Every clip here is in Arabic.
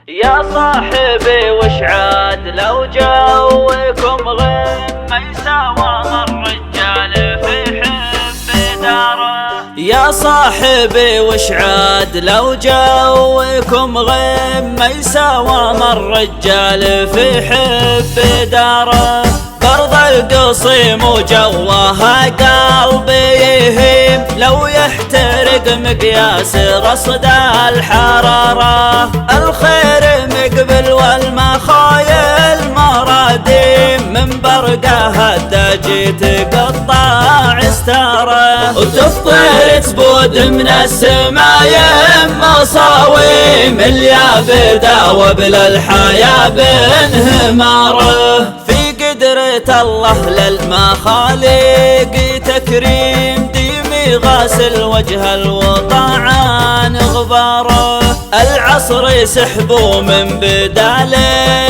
يا صاحبي وش عاد لو جوكم غيم ما يساوى الرجال في حب داره. يا صاحبي وش عاد لو جوكم غيم ما يساوى الرجال في حب داره. برض القصيم وجواها قلبي يهيم لو يحترق مقياس رصد الحرارة. الخير مقبل والمخايل مراديم من برقها الداجي تقطع استاره. وتفطر تبود من السمايم مصاويم اليابدة وبلا الحياة بانهماره. قدرة الله للمخالق تكريم ديمي غاسل وجه الوطع عن غباره. العصر يسحبوا من بدال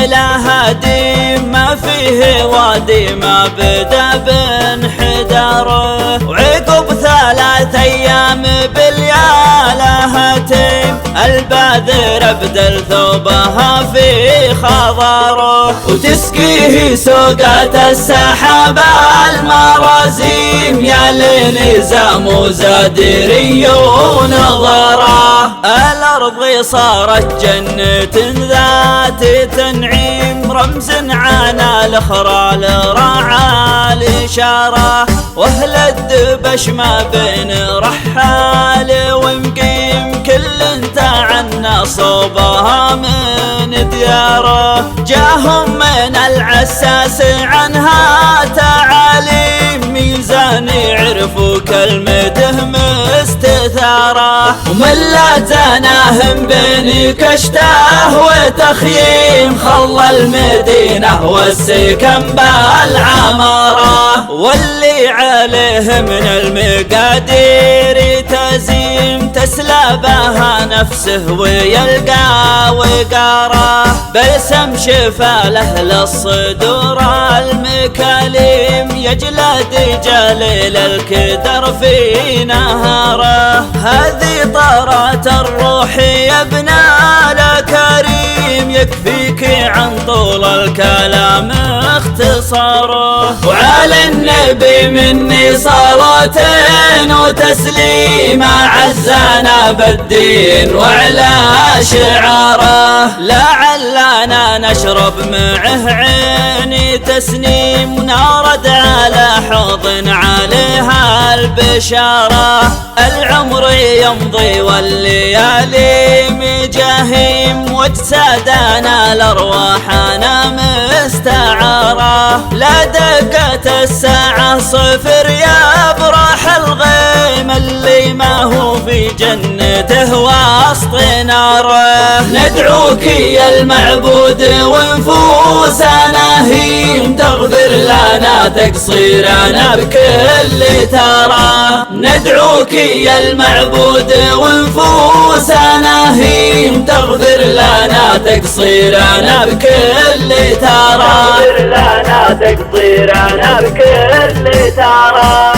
لهديم ما فيه وادي ما بدا بانحداره. وعقب 3 أيام باليالهتين الباذر ابدل ثوبها في خضاره. وتسقيه سوقات السحاب المرازيم يا لنزام وزادري ونظره. الأرض صارت جنة ذات تنعيم رمز عنا الأخرى لراعى الإشارة. واهل الدبش ما بين رحال ومقيم كل عنا صوبها من دياره. جاهم من العساس عنها تعاليم ميزان يعرفوا كلمته مستثاره. ومن لا تناهم بين كشته وتخييم خلى المدينة والسكن بالعماره. واللي عليه من المقادير تزيم تسلى بها نفسه ويلقى وقاره. بلسم شفا لأهل الصدور المكاليم يجلد جليل الكدر في نهاره. هذه طارات الروح يا ابن الكريم يكفيك عن طول الكلام اختصاره. وعلى النبي مني صلاة وتسليم عزنا بالدين وعلى شعاره. لعلنا نشرب معه عيني تسنيم ونارد على حوض عليها البشارة. العمر يمضي والليالي مجاهيم واجسادنا الأرواحنا مستعارة. لا دقت الساعة 0 يبرح الغيم اللي ما هو في جنته وسط ناره. ندعوك يا المعبود ونفوسنا هيم تغفر لنا تقصيرنا بكل ترى. ندعوك يا المعبود ونفوسنا هيم تغفر لنا تقصيرنا بكل ترى. تغفر لنا تقصيرنا بكل ترى.